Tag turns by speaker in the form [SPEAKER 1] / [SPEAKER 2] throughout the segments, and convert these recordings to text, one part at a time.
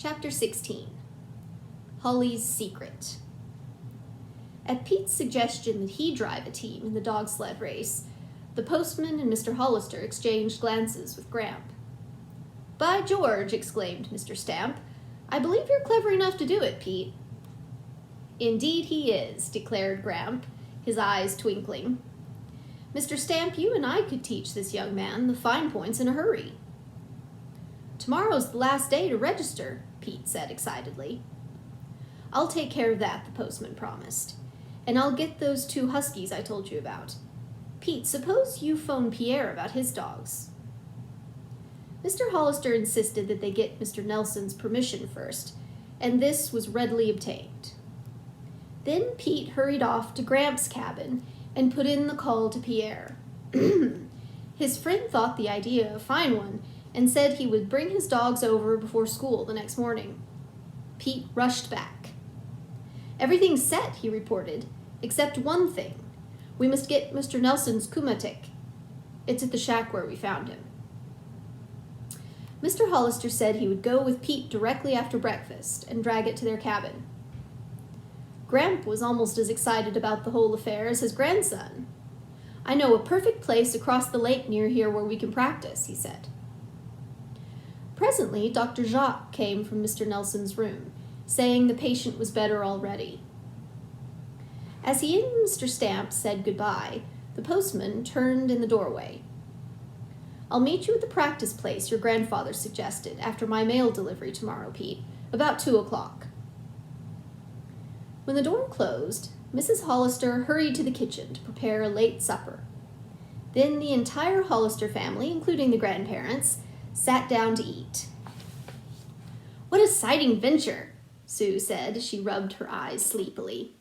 [SPEAKER 1] Chapter 16. Holly's Secret. At Pete's suggestion that he drive a team in the dog sled race, the postman and Mr. Hollister exchanged glances with Gramp. "By George," exclaimed Mr. Stamp, "I believe you're clever enough to do it, Pete." "Indeed he is," declared Gramp, his eyes twinkling. "Mr. Stamp, you and I could teach this young man the fine points in a hurry." "Tomorrow's the last day to register," Pete said excitedly. "I'll take care of that," the postman promised. "And I'll get those 2 huskies I told you about. Pete, suppose you phone Pierre about his dogs." Mr. Hollister insisted that they get Mr. Nelson's permission first, and this was readily obtained. Then Pete hurried off to Gramp's cabin and put in the call to Pierre. His friend thought the idea a fine one and said he would bring his dogs over before school the next morning. Pete rushed back. "Everything's set," he reported, "except one thing. We must get Mr. Nelson's Kumatik. It's at the shack where we found him." Mr. Hollister said he would go with Pete directly after breakfast and drag it to their cabin. Gramp was almost as excited about the whole affair as his grandson. "I know a perfect place across the lake near here where we can practice," he said. Presently, Dr. Jacques came from Mr. Nelson's room, saying the patient was better already. As he and Mr. Stamp said goodbye, the postman turned in the doorway. "I'll meet you at the practice place your grandfather suggested after my mail delivery tomorrow, Pete, about 2:00. When the door closed, Mrs. Hollister hurried to the kitchen to prepare a late supper. Then the entire Hollister family, including the grandparents, sat down to eat. "What a exciting venture," Sue said as she rubbed her eyes sleepily.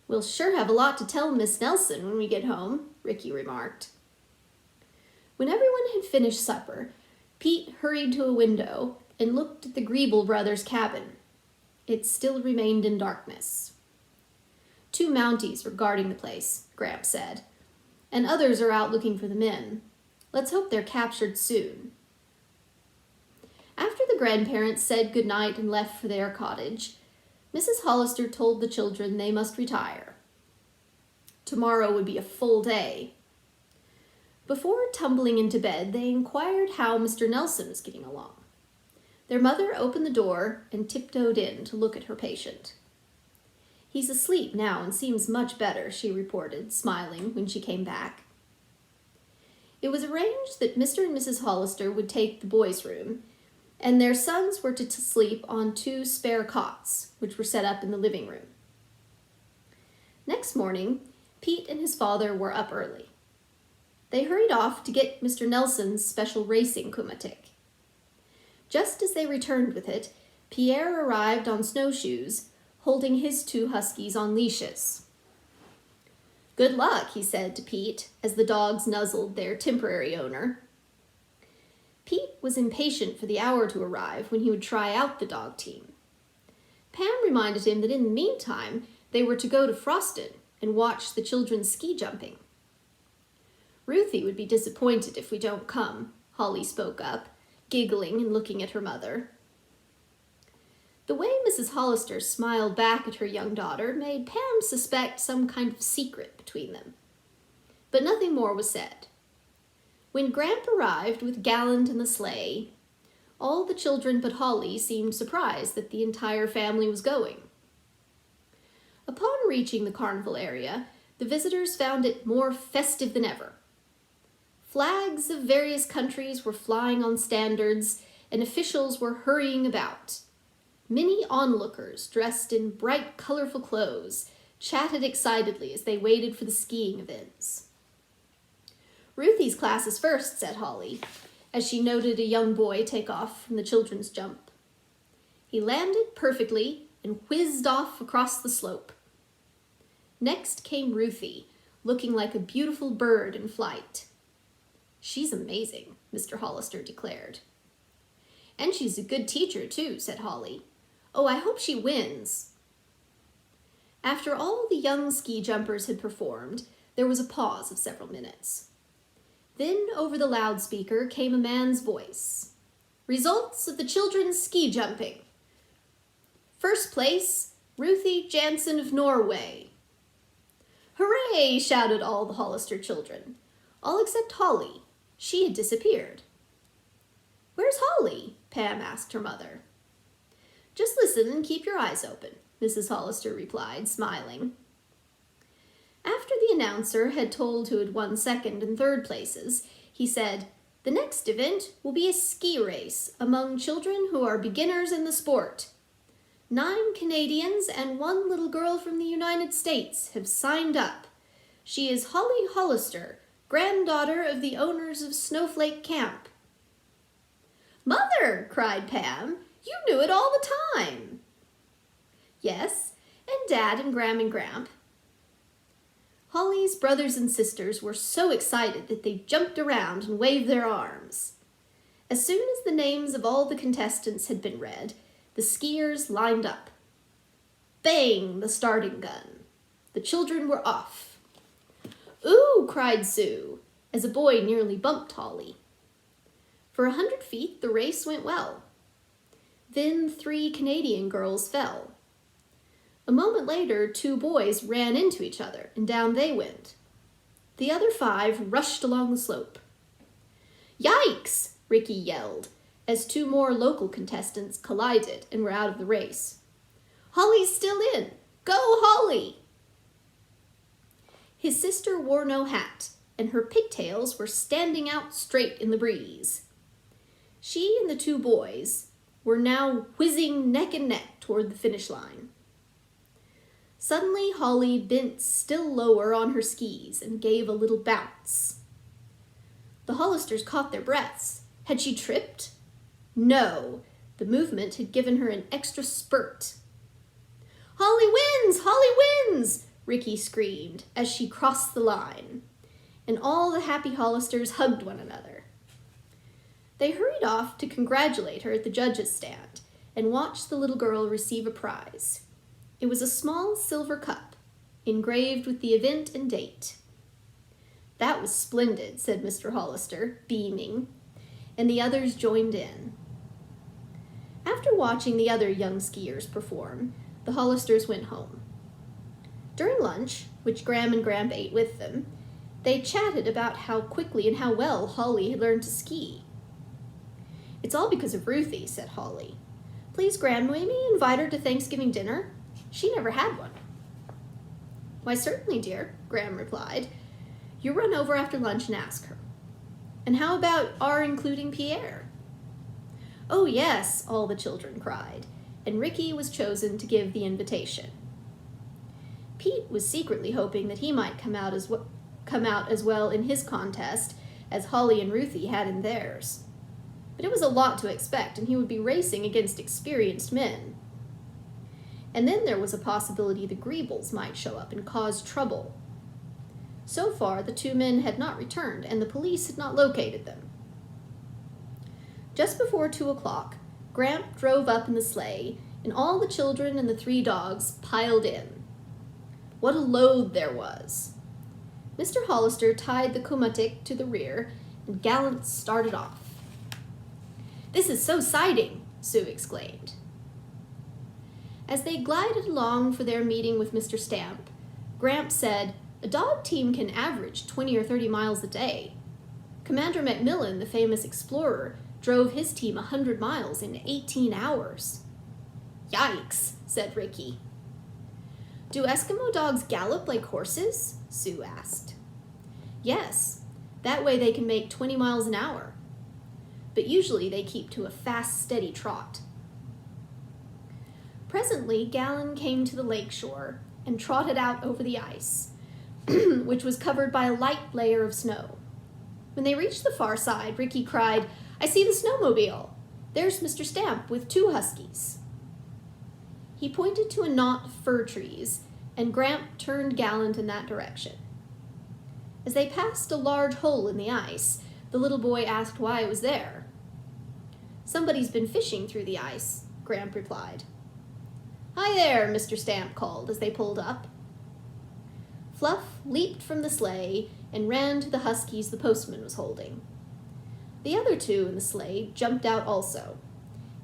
[SPEAKER 1] "We'll sure have a lot to tell Miss Nelson when we get home," Ricky remarked. When everyone had finished supper, Pete hurried to a window and looked at the Griebel brothers' cabin. It still remained in darkness. "2 Mounties are guarding the place," Gramp said, "and others are out looking for the men. Let's hope they're captured soon." After the grandparents said goodnight and left for their cottage, Mrs. Hollister told the children they must retire. Tomorrow would be a full day. Before tumbling into bed, they inquired how Mr. Nelson was getting along. Their mother opened the door and tiptoed in to look at her patient. "He's asleep now and seems much better," she reported, smiling when she came back. It was arranged that Mr. and Mrs. Hollister would take the boys' room, and their sons were to sleep on 2 spare cots, which were set up in the living room. Next morning, Pete and his father were up early. They hurried off to get Mr. Nelson's special racing Kumatik. Just as they returned with it, Pierre arrived on snowshoes, holding his 2 huskies on leashes. "Good luck," he said to Pete, as the dogs nuzzled their temporary owner. Pete was impatient for the hour to arrive when he would try out the dog team. Pam reminded him that in the meantime, they were to go to Froston and watch the children ski jumping. "Ruthie would be disappointed if we don't come," Holly spoke up, giggling and looking at her mother. The way Mrs. Hollister smiled back at her young daughter made Pam suspect some kind of secret between them. But nothing more was said. When Gramp arrived with Gallant and the sleigh, all the children but Holly seemed surprised that the entire family was going. Upon reaching the carnival area, the visitors found it more festive than ever. Flags of various countries were flying on standards, and officials were hurrying about. Many onlookers, dressed in bright, colorful clothes, chatted excitedly as they waited for the skiing events. "Ruthie's class is first," said Holly, as she noted a young boy take off from the children's jump. He landed perfectly and whizzed off across the slope. Next came Ruthie, looking like a beautiful bird in flight. "She's amazing," Mr. Hollister declared. "And she's a good teacher, too," said Holly. "Oh, I hope she wins." After all the young ski jumpers had performed, there was a pause of several minutes. Then over the loudspeaker came a man's voice. Results of the children's ski jumping. First place, Ruthie Jansen of Norway. Hooray! Shouted all the Hollister children, all except Holly. She had disappeared. Where's Holly? Pam asked her mother. Just listen and keep your eyes open, Mrs. Hollister replied, smiling. After the announcer had told who had won second and third places, he said, "The next event will be a ski race among children who are beginners in the sport. 9 Canadians and 1 little girl from the United States have signed up. She is Holly Hollister, granddaughter of the owners of Snowflake Camp." "Mother," cried Pam, "you knew it all the time." "Yes, and Dad and Gramp. Holly's brothers and sisters were so excited that they jumped around and waved their arms. As soon as the names of all the contestants had been read, the skiers lined up. Bang, the starting gun. The children were off. "Ooh," cried Sue, as a boy nearly bumped Holly. For 100 feet, the race went well. Then 3 Canadian girls fell. A moment later, 2 boys ran into each other, and down they went. The other 5 rushed along the slope. "Yikes!" Ricky yelled, as 2 more local contestants collided and were out of the race. "Holly's still in! Go, Holly!" His sister wore no hat, and her pigtails were standing out straight in the breeze. She and the 2 boys were now whizzing neck and neck toward the finish line. Suddenly, Holly bent still lower on her skis and gave a little bounce. The Hollisters caught their breaths. Had she tripped? No, the movement had given her an extra spurt. "Holly wins! Holly wins!" Ricky screamed as she crossed the line, and all the happy Hollisters hugged one another. They hurried off to congratulate her at the judges' stand and watched the little girl receive a prize. It was a small silver cup, engraved with the event and date. "That was splendid," said Mr. Hollister, beaming, and the others joined in. After watching the other young skiers perform, the Hollisters went home. During lunch, which Gram and Gramp ate with them, they chatted about how quickly and how well Holly had learned to ski. "It's all because of Ruthie," said Holly. "Please, Gram, may we invite her to Thanksgiving dinner? She never had one." "Why, certainly, dear," Gram replied. "You run over after lunch and ask her. And how about our including Pierre?" "Oh, yes," all the children cried, and Ricky was chosen to give the invitation. Pete was secretly hoping that he might come out as well in his contest as Holly and Ruthie had in theirs. But it was a lot to expect, and he would be racing against experienced men. And then there was a possibility the Greebles might show up and cause trouble. So far, the 2 men had not returned, and the police had not located them. Just before 2 o'clock, Gramp drove up in the sleigh, and all the children and the 3 dogs piled in. What a load there was! Mr. Hollister tied the Kumatik to the rear, and Gallant started off. "This is so exciting!" Sue exclaimed. As they glided along for their meeting with Mr. Stamp, Gramp said, "A dog team can average 20 or 30 miles a day. Commander Macmillan, the famous explorer, drove his team 100 miles in 18 hours. "Yikes," said Ricky. "Do Eskimo dogs gallop like horses?" Sue asked. "Yes, that way they can make 20 miles an hour. But usually they keep to a fast, steady trot." Presently, Gallon came to the lake shore and trotted out over the ice, which was covered by a light layer of snow. When they reached the far side, Ricky cried, "I see the snowmobile. There's Mr. Stamp with 2 huskies." He pointed to a knot of fir trees, and Gramp turned Gallant in that direction. As they passed a large hole in the ice, the little boy asked why it was there. "Somebody's been fishing through the ice," Gramp replied. "Hi there," Mr. Stamp called as they pulled up. Fluff leaped from the sleigh and ran to the huskies the postman was holding. The other two in the sleigh jumped out also,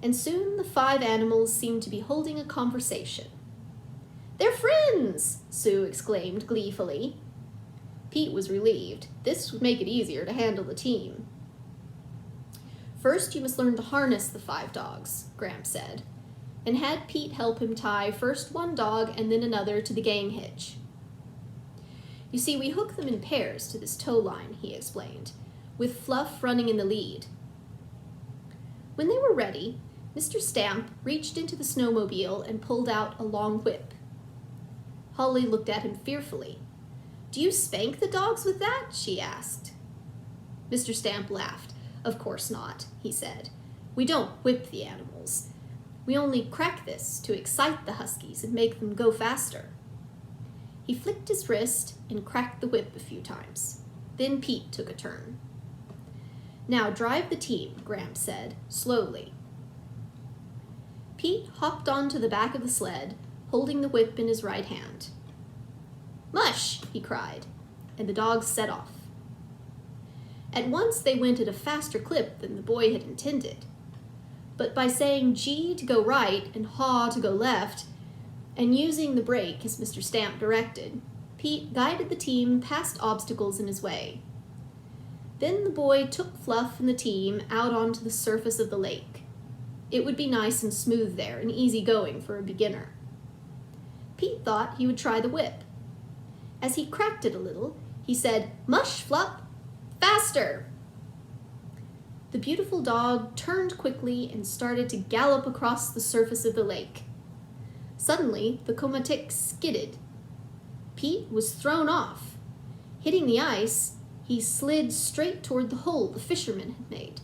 [SPEAKER 1] and soon the 5 animals seemed to be holding a conversation. "They're friends!" Sue exclaimed gleefully. Pete was relieved. This would make it easier to handle the team. "First, you must learn to harness the 5 dogs," Gramps said, and had Pete help him tie first one dog and then another to the gang hitch. "You see, we hook them in pairs to this tow line," he explained, with Fluff running in the lead. When they were ready, Mr. Stamp reached into the snowmobile and pulled out a long whip. Holly looked at him fearfully. "Do you spank the dogs with that?" she asked. Mr. Stamp laughed. "Of course not," he said. "We don't whip the animals. We only crack this to excite the huskies and make them go faster." He flicked his wrist and cracked the whip a few times. Then Pete took a turn. "Now drive the team," Gramps said, slowly. Pete hopped onto the back of the sled, holding the whip in his right hand. "Mush!" he cried, and the dogs set off. At once they went at a faster clip than the boy had intended. But by saying G to go right and haw to go left, and using the brake as Mr. Stamp directed, Pete guided the team past obstacles in his way. Then the boy took Fluff and the team out onto the surface of the lake. It would be nice and smooth there and easy going for a beginner. Pete thought he would try the whip. As he cracked it a little, he said, "Mush, Fluff! Faster!" The beautiful dog turned quickly and started to gallop across the surface of the lake. Suddenly, the Comatic skidded. Pete was thrown off. Hitting the ice, he slid straight toward the hole the fisherman had made.